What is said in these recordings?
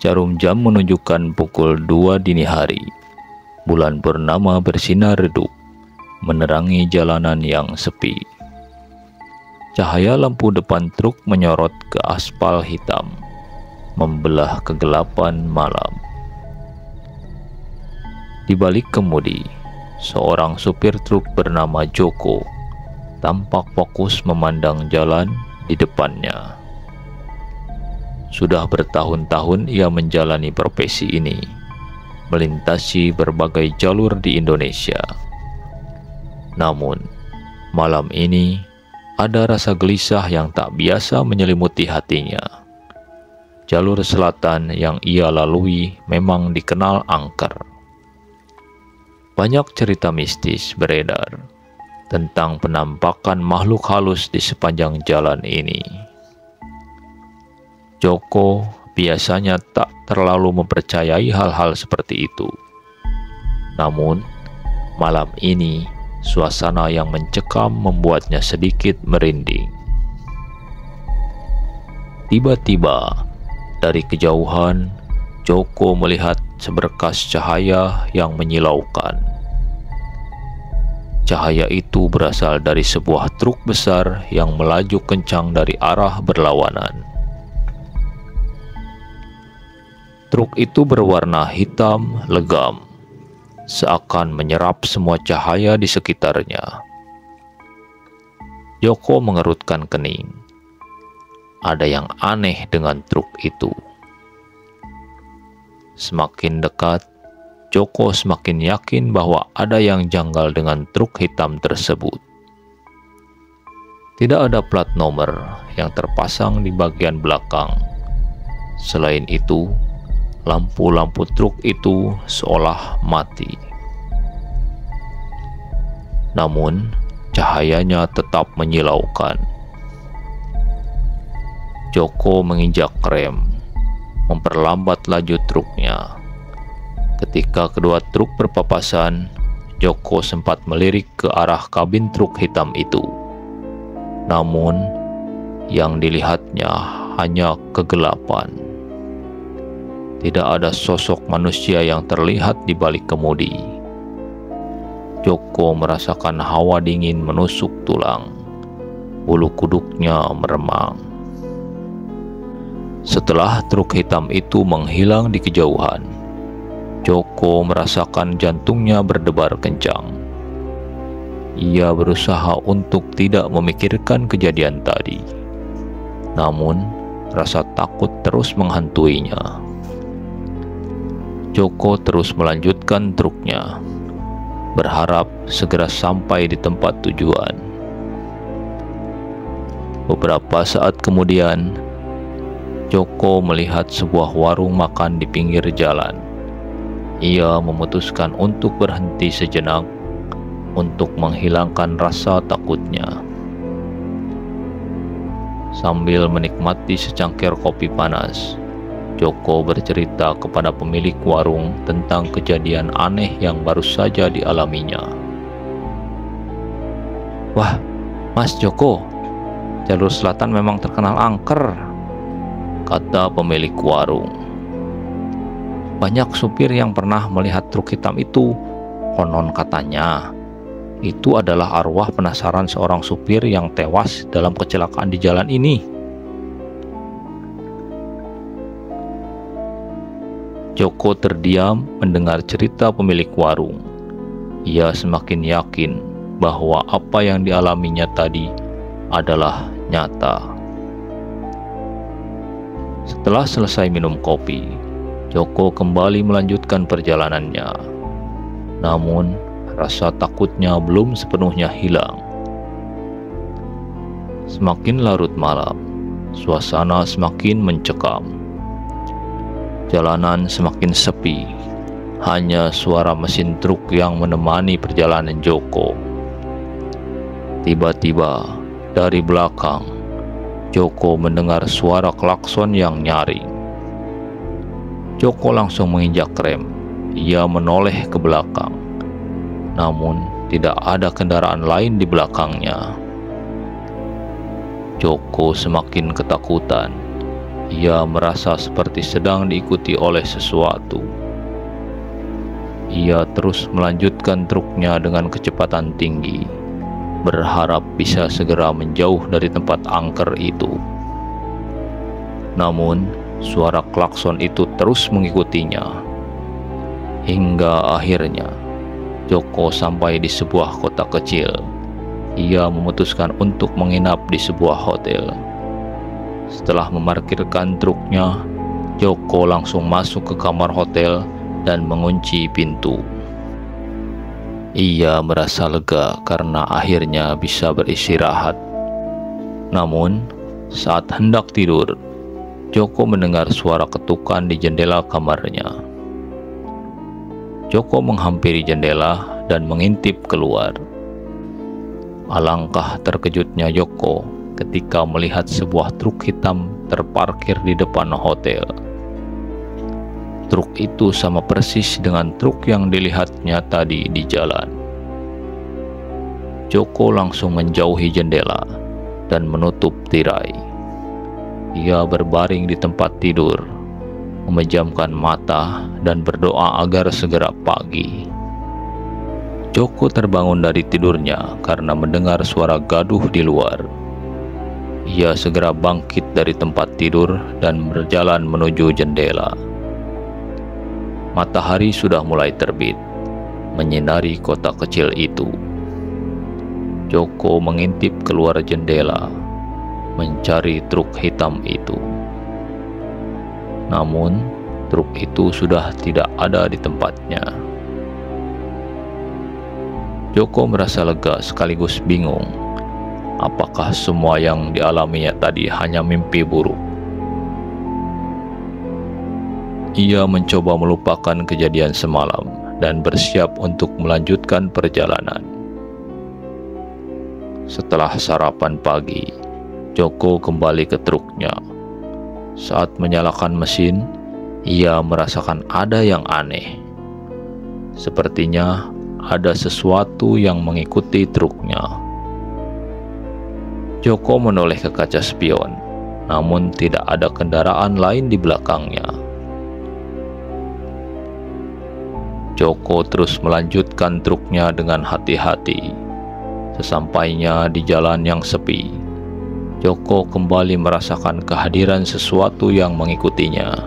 Jarum jam menunjukkan pukul 2 dini hari. Bulan purnama bersinar redup, menerangi jalanan yang sepi. Cahaya lampu depan truk menyorot ke aspal hitam, membelah kegelapan malam. Di balik kemudi, seorang supir truk bernama Joko tampak fokus memandang jalan di depannya. Sudah bertahun-tahun ia menjalani profesi ini, melintasi berbagai jalur di Indonesia. Namun, malam ini ada rasa gelisah yang tak biasa menyelimuti hatinya. Jalur selatan yang ia lalui memang dikenal angker. Banyak cerita mistis beredar tentang penampakan makhluk halus di sepanjang jalan ini. Joko biasanya tak terlalu mempercayai hal-hal seperti itu. Namun, malam ini suasana yang mencekam membuatnya sedikit merinding. Tiba-tiba, dari kejauhan, Joko melihat seberkas cahaya yang menyilaukan. Cahaya itu berasal dari sebuah truk besar yang melaju kencang dari arah berlawanan. Truk itu berwarna hitam legam, seakan menyerap semua cahaya di sekitarnya. Joko mengerutkan kening. Ada yang aneh dengan truk itu. Semakin dekat, Joko semakin yakin bahwa ada yang janggal dengan truk hitam tersebut. Tidak ada plat nomor yang terpasang di bagian belakang. Selain itu, lampu-lampu truk itu seolah mati. Namun, cahayanya tetap menyilaukan. Joko menginjak rem, memperlambat laju truknya. Ketika kedua truk berpapasan, Joko sempat melirik ke arah kabin truk hitam itu. Namun, yang dilihatnya hanya kegelapan. Tidak ada sosok manusia yang terlihat di balik kemudi. Joko merasakan hawa dingin menusuk tulang. Bulu kuduknya meremang. Setelah truk hitam itu menghilang di kejauhan, Joko merasakan jantungnya berdebar kencang. Ia berusaha untuk tidak memikirkan kejadian tadi. Namun, rasa takut terus menghantuinya. Joko terus melanjutkan truknya, berharap segera sampai di tempat tujuan. Beberapa saat kemudian, Joko melihat sebuah warung makan di pinggir jalan. Ia memutuskan untuk berhenti sejenak untuk menghilangkan rasa takutnya. Sambil menikmati secangkir kopi panas, Joko bercerita kepada pemilik warung tentang kejadian aneh yang baru saja dialaminya. "Wah, Mas Joko, jalur selatan memang terkenal angker," kata pemilik warung. "Banyak supir yang pernah melihat truk hitam itu. Konon katanya, itu adalah arwah penasaran seorang supir yang tewas dalam kecelakaan di jalan ini." Joko terdiam mendengar cerita pemilik warung. Ia semakin yakin bahwa apa yang dialaminya tadi adalah nyata. Setelah selesai minum kopi, Joko kembali melanjutkan perjalanannya. Namun, rasa takutnya belum sepenuhnya hilang. Semakin larut malam, suasana semakin mencekam. Jalanan semakin sepi, hanya suara mesin truk yang menemani perjalanan Joko. Tiba-tiba, dari belakang, Joko mendengar suara klakson yang nyaring. Joko langsung menginjak rem. Ia menoleh ke belakang. Namun, tidak ada kendaraan lain di belakangnya. Joko semakin ketakutan. Ia merasa seperti sedang diikuti oleh sesuatu. Ia terus melanjutkan truknya dengan kecepatan tinggi, berharap bisa segera menjauh dari tempat angker itu. Namun, suara klakson itu terus mengikutinya. Hingga akhirnya, Joko sampai di sebuah kota kecil. Ia memutuskan untuk menginap di sebuah hotel. Setelah memarkirkan truknya, Joko langsung masuk ke kamar hotel dan mengunci pintu. Ia merasa lega karena akhirnya bisa beristirahat. Namun, saat hendak tidur, Joko mendengar suara ketukan di jendela kamarnya. Joko menghampiri jendela dan mengintip keluar. Alangkah terkejutnya Joko ketika melihat sebuah truk hitam terparkir di depan hotel. Truk itu sama persis dengan truk yang dilihatnya tadi di jalan. Joko langsung menjauhi jendela dan menutup tirai. Ia berbaring di tempat tidur, memejamkan mata dan berdoa agar segera pagi. Joko terbangun dari tidurnya karena mendengar suara gaduh di luar. Ia segera bangkit dari tempat tidur dan berjalan menuju jendela. Matahari sudah mulai terbit, menyinari kota kecil itu. Joko mengintip keluar jendela, mencari truk hitam itu. Namun, truk itu sudah tidak ada di tempatnya. Joko merasa lega sekaligus bingung. Apakah semua yang dialaminya tadi hanya mimpi buruk? Ia mencoba melupakan kejadian semalam dan bersiap untuk melanjutkan perjalanan. Setelah sarapan pagi, Joko kembali ke truknya. Saat menyalakan mesin, ia merasakan ada yang aneh. Sepertinya ada sesuatu yang mengikuti truknya. Joko menoleh ke kaca spion, namun tidak ada kendaraan lain di belakangnya. Joko terus melanjutkan truknya dengan hati-hati. Sesampainya di jalan yang sepi, Joko kembali merasakan kehadiran sesuatu yang mengikutinya.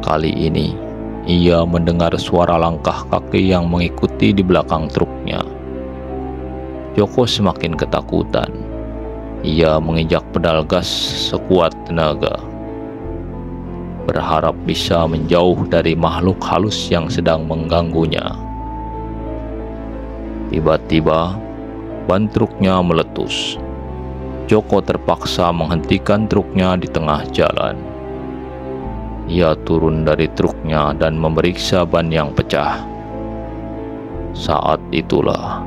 Kali ini, ia mendengar suara langkah kaki yang mengikuti di belakang truknya. Joko semakin ketakutan. Ia menginjak pedal gas sekuat tenaga, berharap bisa menjauh dari makhluk halus yang sedang mengganggunya. Tiba-tiba, ban truknya meletus. Joko terpaksa menghentikan truknya di tengah jalan. Ia turun dari truknya dan memeriksa ban yang pecah. Saat itulah,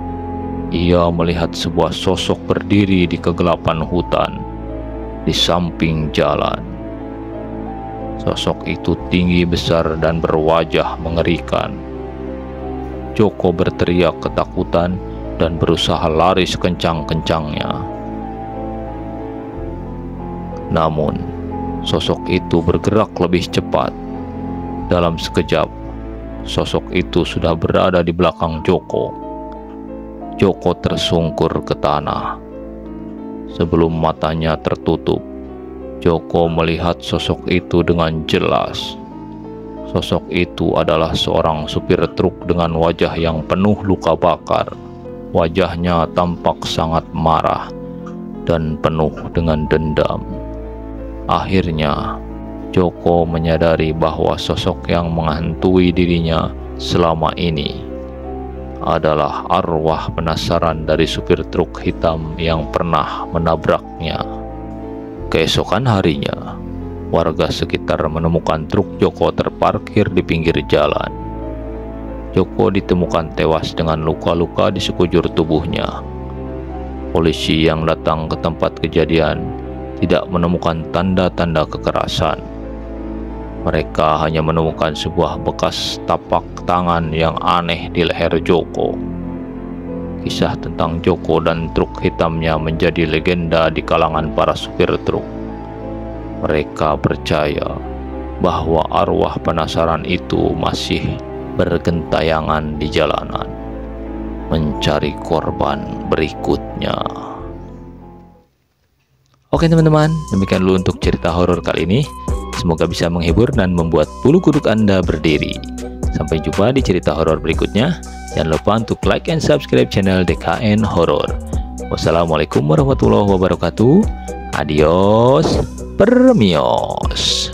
ia melihat sebuah sosok berdiri di kegelapan hutan, di samping jalan. Sosok itu tinggi besar dan berwajah mengerikan. Joko berteriak ketakutan dan berusaha lari sekencang-kencangnya. Namun, sosok itu bergerak lebih cepat. Dalam sekejap, sosok itu sudah berada di belakang Joko. Joko tersungkur ke tanah. Sebelum matanya tertutup, Joko melihat sosok itu dengan jelas. Sosok itu adalah seorang supir truk dengan wajah yang penuh luka bakar. Wajahnya tampak sangat marah dan penuh dengan dendam. Akhirnya, Joko menyadari bahwa sosok yang menghantui dirinya selama ini adalah arwah penasaran dari supir truk hitam yang pernah menabraknya. Keesokan harinya, warga sekitar menemukan truk Joko terparkir di pinggir jalan. Joko ditemukan tewas dengan luka-luka di sekujur tubuhnya. Polisi yang datang ke tempat kejadian tidak menemukan tanda-tanda kekerasan. Mereka hanya menemukan sebuah bekas tapak tangan yang aneh di leher Joko. Kisah tentang Joko dan truk hitamnya menjadi legenda di kalangan para supir truk. Mereka percaya bahwa arwah penasaran itu masih bergentayangan di jalanan, mencari korban berikutnya. Oke teman-teman, demikian dulu untuk cerita horor kali ini. Semoga bisa menghibur dan membuat bulu kuduk Anda berdiri. Sampai jumpa di cerita horor berikutnya. Jangan lupa untuk like and subscribe channel DKN Horor. Wassalamualaikum warahmatullahi wabarakatuh. Adios, permios.